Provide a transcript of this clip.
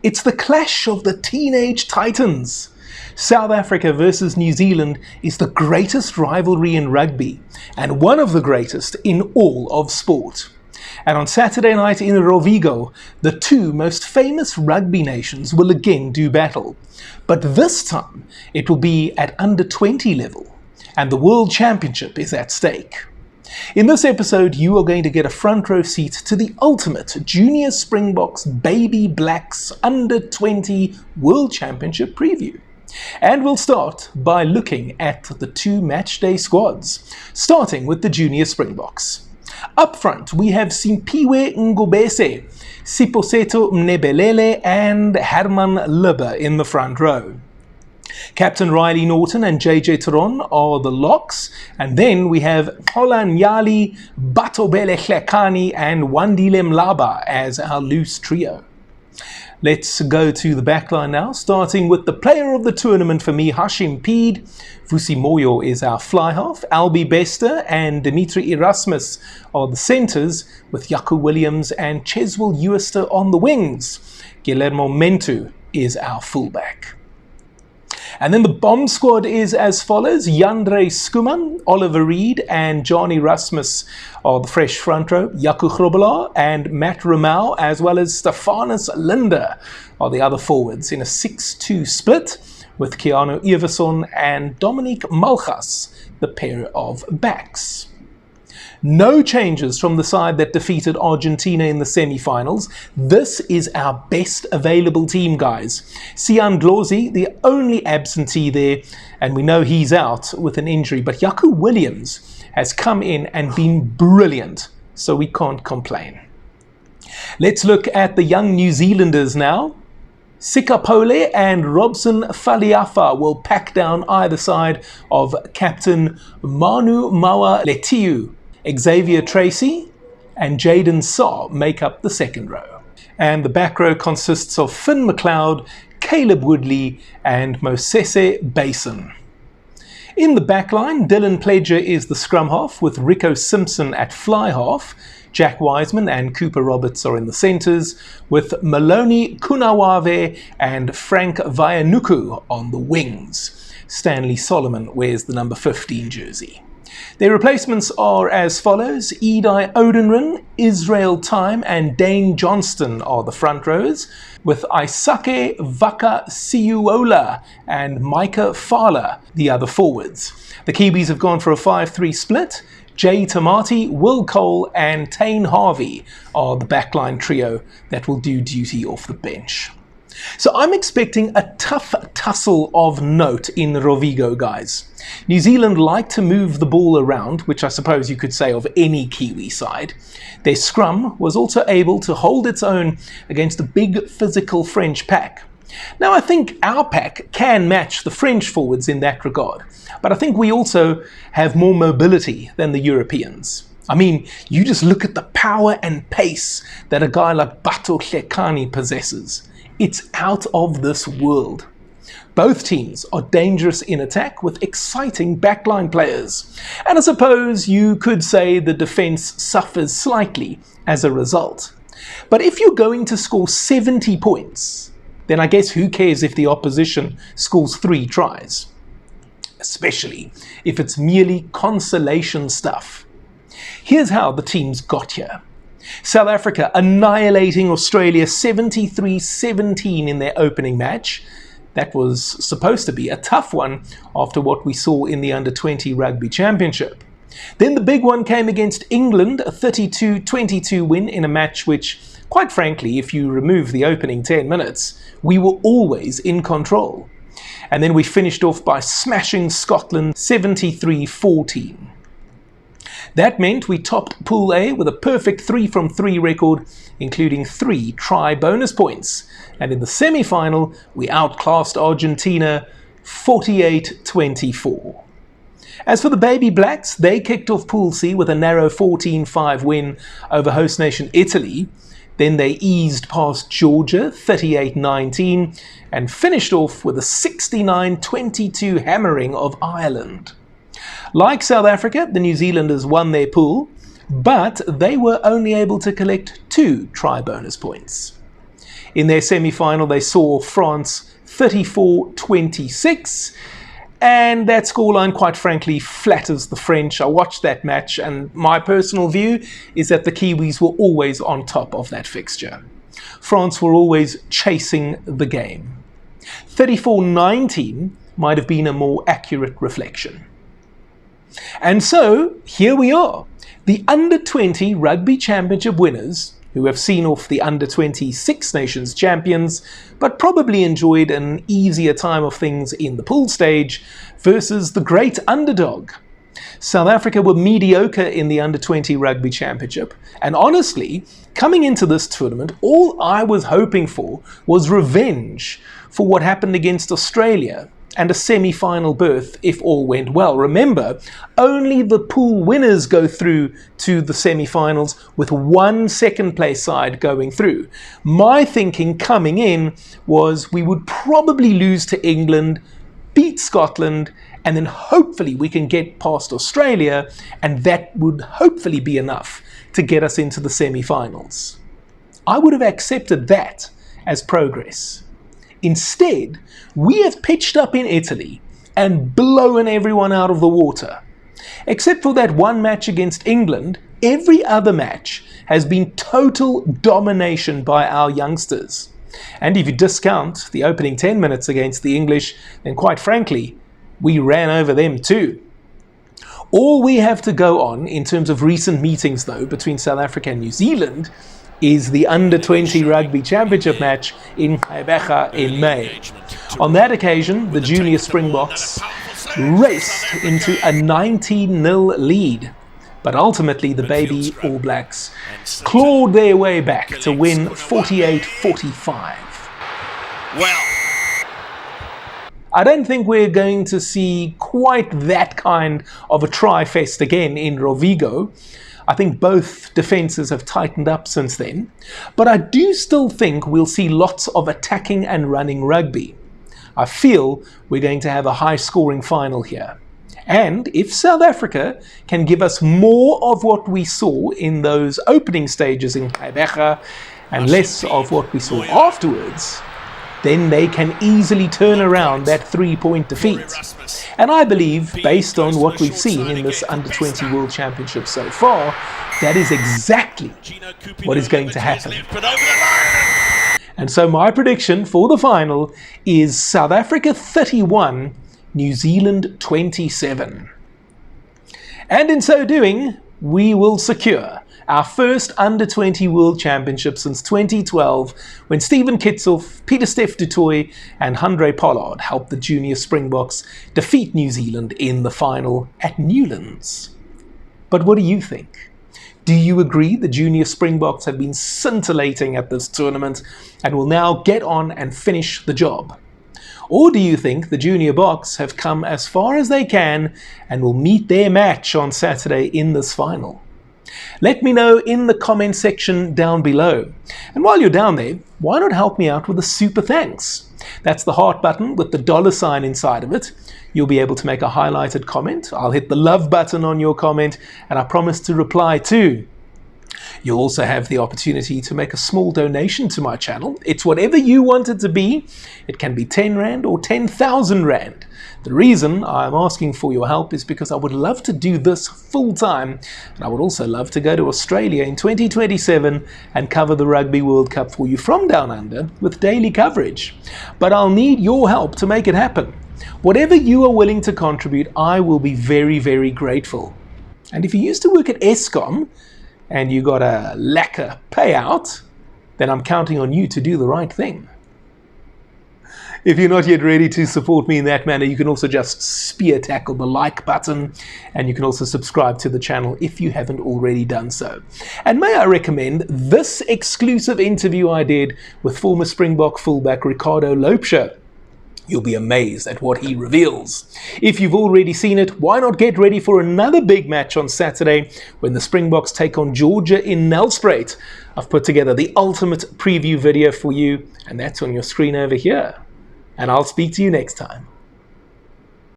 It's the clash of the teenage titans. South Africa versus New Zealand is the greatest rivalry in rugby and one of the greatest in all of sport. And on Saturday night in Rovigo, the two most famous rugby nations will again do battle. But this time, it will be at under 20 level, and the World Championship is at stake. In this episode, you are going to get a front row seat to the ultimate Junior Springboks Baby Blacks Under 20 World Championship preview. And we'll start by looking at the two matchday squads, starting with the Junior Springboks. Up front, we have Simpiwe Ngobese, Siposeto Mnebelele and Herman Libbe in the front row. Captain Riley Norton and JJ Turon are the locks, and then we have Holanyali, Batobele Hlekani and Wandile Mlaba as our loose trio. Let's go to the backline now, starting with the player of the tournament for me, Hashim Peed. Vusi Moyo is our fly half. Albie Bester and Dimitri Erasmus are the centres, with Yaku Williams and Cheswell Ewister on the wings. Guillermo Mentu is our fullback. And then the bomb squad is as follows. Yandre Skuman, Oliver Reed and Johnny Rasmus are the fresh front row. Yaku Grobelaar and Matt Ramau, as well as Stefanus Linder, are the other forwards in a 6-2 split, with Keanu Everson and Dominique Malchas, the pair of backs. No changes from the side that defeated Argentina in the semi-finals. This is our best available team, guys. Sian Dlozi, the only absentee there, and we know he's out with an injury, but Yaku Williams has come in and been brilliant, so we can't complain. Let's look at the young New Zealanders now. Sikapole and Robson Faliafa will pack down either side of Captain Manu Mawa Letiu. Xavier Tracy and Jaden Saar make up the second row. And the back row consists of Finn McLeod, Caleb Woodley and Mosese Basin. In the back line, Dylan Pledger is the scrum half, with Rico Simpson at fly half. Jack Wiseman and Cooper Roberts are in the centres, with Maloney Kunawave and Frank Vayanuku on the wings. Stanley Solomon wears the number 15 jersey. Their replacements are as follows. Edai Odenrin, Israel Time and Dane Johnston are the front rows, with Isake Vaka Siuola and Micah Fala the other forwards. The Kiwis have gone for a 5-3 split. Jay Tamati, Will Cole and Tane Harvey are the backline trio that will do duty off the bench. So I'm expecting a tough tussle of note in Rovigo, guys. New Zealand like to move the ball around, which I suppose you could say of any Kiwi side. Their scrum was also able to hold its own against a big physical French pack. Now I think our pack can match the French forwards in that regard, but I think we also have more mobility than the Europeans. I mean, you just look at the power and pace that a guy like Bato Hlekani possesses. It's out of this world. Both teams are dangerous in attack with exciting backline players. And I suppose you could say the defence suffers slightly as a result. But if you're going to score 70 points, then I guess who cares if the opposition scores 3 tries? Especially if it's merely consolation stuff. Here's how the teams got here. South Africa annihilating Australia 73-17 in their opening match. That was supposed to be a tough one after what we saw in the Under-20 Rugby Championship. Then the big one came against England, a 32-22 win in a match which, quite frankly, if you remove the opening 10 minutes, we were always in control. And then we finished off by smashing Scotland 73-14. That meant we topped Pool A with a perfect 3 from 3 record, including 3 try bonus points. And in the semi-final, we outclassed Argentina 48-24. As for the Baby Blacks, they kicked off Pool C with a narrow 14-5 win over host nation Italy. Then they eased past Georgia 38-19 and finished off with a 69-22 hammering of Ireland. Like South Africa, the New Zealanders won their pool, but they were only able to collect 2 try bonus points. In their semi-final, they saw France 34-26. And that scoreline, quite frankly, flatters the French. I watched that match, and my personal view is that the Kiwis were always on top of that fixture. France were always chasing the game. 34-19 might have been a more accurate reflection. And so, here we are. The Under-20 Rugby Championship winners, who have seen off the Under-20 Six Nations champions, but probably enjoyed an easier time of things in the pool stage, versus the great underdog. South Africa were mediocre in the Under-20 Rugby Championship, and honestly, coming into this tournament, all I was hoping for was revenge for what happened against Australia, and a semi-final berth if all went well. Remember, only the pool winners go through to the semi-finals, with one second place side going through. My thinking coming in was we would probably lose to England, beat Scotland, and then hopefully we can get past Australia, and that would hopefully be enough to get us into the semi-finals. I would have accepted that as progress. Instead, we have pitched up in Italy and blown everyone out of the water. Except for that one match against England, every other match has been total domination by our youngsters. And if you discount the opening 10 minutes against the English, then quite frankly, we ran over them too. All we have to go on in terms of recent meetings, though, between South Africa and New Zealand is the Under-20 Rugby Championship match in Gqeberha in May. On that occasion, the Junior Springboks raced into a 19-0 lead, but ultimately the baby All Blacks clawed their way back to win 48-45. Well, I don't think we're going to see quite that kind of a try-fest again in Rovigo. I think both defences have tightened up since then, but I do still think we'll see lots of attacking and running rugby. I feel we're going to have a high-scoring final here. And if South Africa can give us more of what we saw in those opening stages in Gqeberha and less of what we saw afterwards, then they can easily turn around that 3-point defeat. And I believe, based on what we've seen in this Under-20 World Championship so far, that is exactly what is going to happen. And so my prediction for the final is South Africa 31, New Zealand 27. And in so doing, we will secure our first Under-20 World Championship since 2012, when Stephen Kitsoff, Pieter-Steph du Toit and Handré Pollard helped the Junior Springboks defeat New Zealand in the final at Newlands. But what do you think? Do you agree the Junior Springboks have been scintillating at this tournament and will now get on and finish the job? Or do you think the Junior Boks have come as far as they can and will meet their match on Saturday in this final? Let me know in the comment section down below. And while you're down there, why not help me out with a super thanks? That's the heart button with the $ inside of it. You'll be able to make a highlighted comment. I'll hit the love button on your comment, and I promise to reply too. You'll also have the opportunity to make a small donation to my channel. It's whatever you want it to be. It can be 10 Rand or 10,000 Rand. The reason I'm asking for your help is because I would love to do this full time, and I would also love to go to Australia in 2027 and cover the Rugby World Cup for you from down under with daily coverage. But I'll need your help to make it happen. Whatever you are willing to contribute, I will be very, very grateful. And if you used to work at Eskom and you got a lacquer payout, then I'm counting on you to do the right thing. If you're not yet ready to support me in that manner, you can also just spear tackle the like button, and you can also subscribe to the channel if you haven't already done so. And may I recommend this exclusive interview I did with former Springbok fullback Ricardo Loubser. You'll be amazed at what he reveals. If you've already seen it, why not get ready for another big match on Saturday when the Springboks take on Georgia in Nelspruit. I've put together the ultimate preview video for you, and that's on your screen over here. And I'll speak to you next time.